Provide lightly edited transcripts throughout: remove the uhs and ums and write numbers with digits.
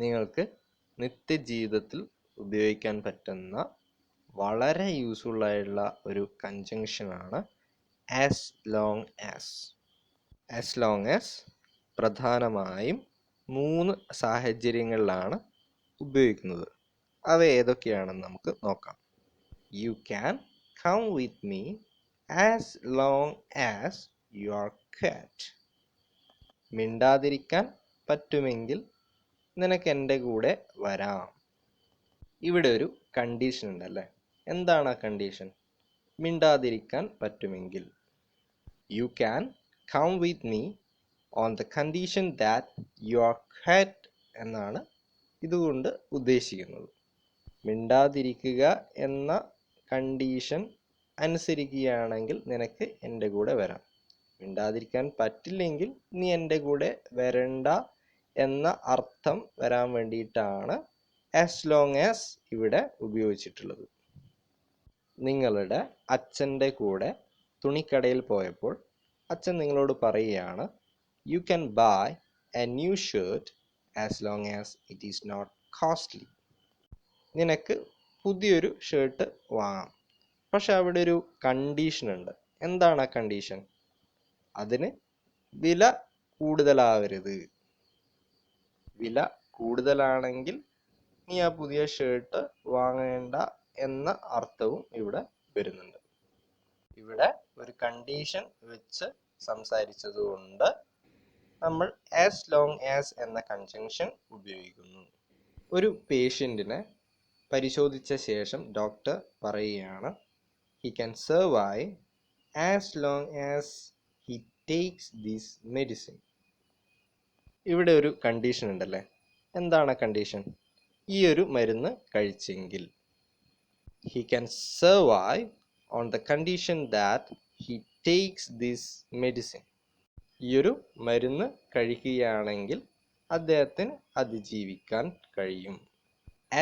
നിങ്ങൾക്ക് നിത്യജീവിതത്തിൽ ഉപയോഗിക്കാൻ പറ്റുന്ന വളരെ യൂസ്ഫുൾ ആയിട്ടുള്ള ഒരു കൺജങ്ഷനാണ് as long as. As long as പ്രധാനമായും 3 സാഹചര്യങ്ങളിലാണ് ഉപയോഗിക്കുന്നത്. അവ ഏതൊക്കെയാണെന്ന് നമുക്ക് നോക്കാം. You can come with me as long as you are quiet. മിണ്ടാതിരിക്കാൻ പറ്റുമെങ്കിൽ നിനക്ക് എൻ്റെ കൂടെ വരാം. ഇവിടെ ഒരു കണ്ടീഷൻ ഉണ്ടല്ലേ. എന്താണ് ആ കണ്ടീഷൻ? മിണ്ടാതിരിക്കാൻ പറ്റുമെങ്കിൽ. You can come with me on the condition that you are cat എന്നാണ് ഇതുകൊണ്ട് ഉദ്ദേശിക്കുന്നത്. മിണ്ടാതിരിക്കുക എന്ന കണ്ടീഷൻ അനുസരിക്കുകയാണെങ്കിൽ നിനക്ക് എൻ്റെ കൂടെ വരാം. മിണ്ടാതിരിക്കാൻ പറ്റില്ലെങ്കിൽ നീ എൻ്റെ കൂടെ വരണ്ട എന്ന അർത്ഥം വരാൻ വേണ്ടിയിട്ടാണ് ആസ് ലോങ് ആസ് ഇവിടെ ഉപയോഗിച്ചിട്ടുള്ളത്. നിങ്ങളുടെ അച്ഛൻ്റെ കൂടെ തുണിക്കടയിൽ പോയപ്പോൾ അച്ഛൻ നിങ്ങളോട് പറയുകയാണ്, you can buy a new shirt as long as it is not costly. നിനക്ക് പുതിയൊരു ഷർട്ട് വാങ്ങാം, പക്ഷെ അവിടെ ഒരു കണ്ടീഷൻ ഉണ്ട്. എന്താണ് ആ കണ്ടീഷൻ? അതിന് വില കൂടുതലാവരുത്. വില കൂടുതലാണെങ്കിൽ നീ ആ പുതിയ ഷർട്ട് വാങ്ങേണ്ട എന്ന അർത്ഥവും ഇവിടെ വരുന്നുണ്ട്. ഇവിടെ ഒരു കണ്ടീഷൻ വെച്ച് സംസാരിച്ചതുകൊണ്ട് നമ്മൾ ആസ് ലോങ് ആസ് എന്ന കൺജങ്ഷൻ ഉപയോഗിക്കുന്നു. ഒരു പേഷ്യൻറ്റിനെ പരിശോധിച്ച ശേഷം ഡോക്ടർ പറയുകയാണ്, he can survive as long as he takes this medicine. ഇവിടെ ഒരു കണ്ടീഷൻ ഉണ്ടല്ലേ. എന്താണ് കണ്ടീഷൻ? ഈ ഒരു മരുന്ന് കഴിച്ചെങ്കിൽ. he can survive on the condition that he takes this medicine. ഈ ഒരു മരുന്ന് കഴിക്കുകയാണെങ്കിൽ അദ്ദേഹത്തിന് അതിജീവിക്കാൻ കഴിയും.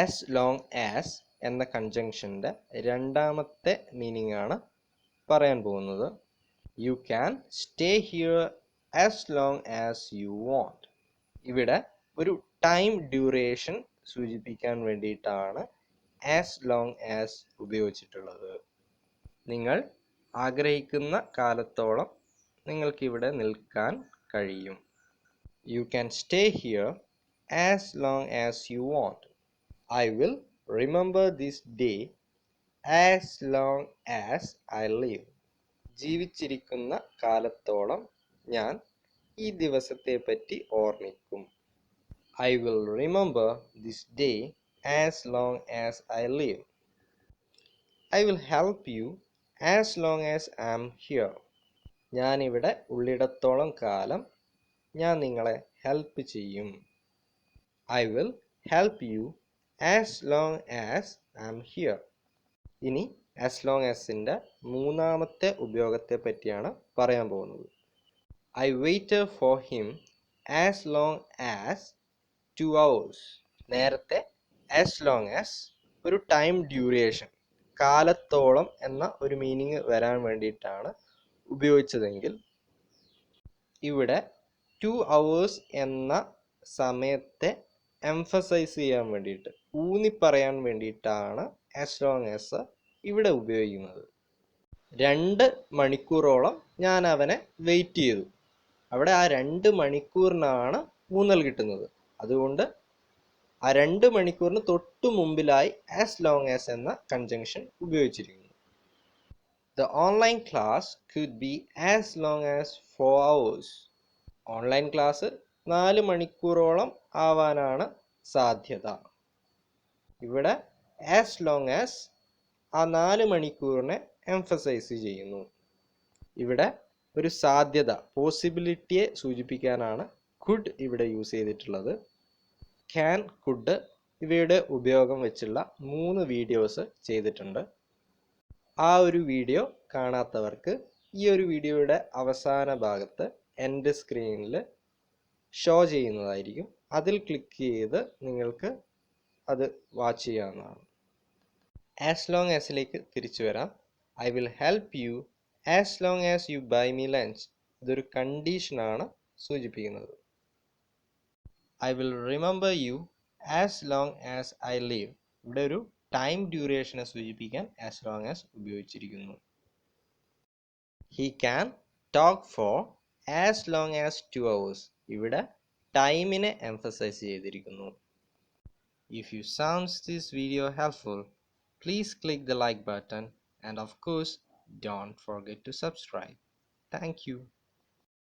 ആസ് ലോങ് ആസ് എന്ന കൺജങ്ഷൻ്റെ രണ്ടാമത്തെ മീനിങ് ആണ് പറയാൻ പോകുന്നത്. You can stay here as long as you want. ഇവിടെ ഒരു ടൈം ഡ്യൂറേഷൻ സൂചിപ്പിക്കാൻ വേണ്ടിയിട്ടാണ് ആസ് ലോങ് ആസ് ഉപയോഗിച്ചിട്ടുള്ളത്. നിങ്ങൾ ആഗ്രഹിക്കുന്ന കാലത്തോളം നിങ്ങൾക്കിവിടെ നിൽക്കാൻ കഴിയും. You can stay here as long as you want. I will remember this day as long as I live. ജീവിച്ചിരിക്കുന്ന കാലത്തോളം ഞാൻ ഈ ദിവസത്തെ പറ്റി ഓർമ്മിക്കും. I will remember this day as long as I live. I will help you as long as I am here. ഞാൻ ഇവിടെ ഉള്ളിടത്തോളം കാലം ഞാൻ നിങ്ങളെ ഹെൽപ്പ് ചെയ്യും. I will help you as long as I am here. ഇനി as long asന്റെ മൂന്നാമത്തെ ഉപയോഗത്തെ പറ്റിയാണ് പറയാൻ പോകുന്നത്. I waited for him as long as 2 hours. നേരത്തെ as long as ഒരു ടൈം ഡ്യൂറേഷൻ, കാലത്തോളം എന്ന ഒരു മീനിങ് വരാൻ വേണ്ടിയിട്ടാണ് ഉപയോഗിച്ചതെങ്കിൽ ഇവിടെ 2 hours എന്ന സമയത്തെ എംഫസൈസ് ചെയ്യാൻ വേണ്ടിയിട്ട്, ഊന്നി പറയാൻ വേണ്ടിയിട്ടാണ് ആസ് ലോങ് ആസ് ഇവിടെ ഉപയോഗിക്കുന്നത്. 2 മണിക്കൂറോളം ഞാൻ അവനെ വെയിറ്റ് ചെയ്തു. അവിടെ ആ 2 മണിക്കൂറിനാണ് ഊന്നൽ കിട്ടുന്നത്. അതുകൊണ്ട് ആ 2 മണിക്കൂറിന് തൊട്ടു മുമ്പിലായി ആസ് ലോങ് ആസ് എന്ന conjunction ഉപയോഗിച്ചിരിക്കുന്നു. The online class could be as long as 4 hours. Online class 4 മണിക്കൂറോളം ആവാനാണ് സാധ്യത. ഇവിടെ ആസ് ലോങ് ആസ് ആ 4 മണിക്കൂറിനെ എംഫസൈസ് ചെയ്യുന്നു. ഇവിടെ ഒരു സാധ്യത, പോസിബിലിറ്റിയെ സൂചിപ്പിക്കാനാണ് കുഡ് ഇവിടെ യൂസ് ചെയ്തിട്ടുള്ളത്. ക്യാൻ, കുഡ് ഇവയുടെ ഉപയോഗം വെച്ചുള്ള 3 വീഡിയോസ് ചെയ്തിട്ടുണ്ട്. ആ ഒരു വീഡിയോ കാണാത്തവർക്ക് ഈ ഒരു വീഡിയോയുടെ അവസാന ഭാഗത്ത് എൻ്റെ സ്ക്രീനിൽ ഷോ ചെയ്യുന്നതായിരിക്കും. അതിൽ ക്ലിക്ക് ചെയ്ത് നിങ്ങൾക്ക് അത് വാച്ച് ചെയ്യാവുന്നതാണ്. ആസ് ലോങ് ആസിലേക്ക് തിരിച്ചു വരാം. I will help you as long as you buy me lunch. ഇതൊരു കണ്ടീഷനാണ് സൂചിപ്പിക്കുന്നത്. I will remember you as long as I live, ഇവിടെ ഒരു ടൈം ഡ്യൂറേഷനെ സൂചിപ്പിക്കാൻ ആസ് ലോങ് ആസ് ഉപയോഗിച്ചിരിക്കുന്നു. He can talk for as long as 2 hours, ഇവിടെ ടൈമിനെ എംഫസൈസ് ചെയ്തിരിക്കുന്നു. If you found this video helpful, please click the like button and of course don't forget to subscribe. Thank you.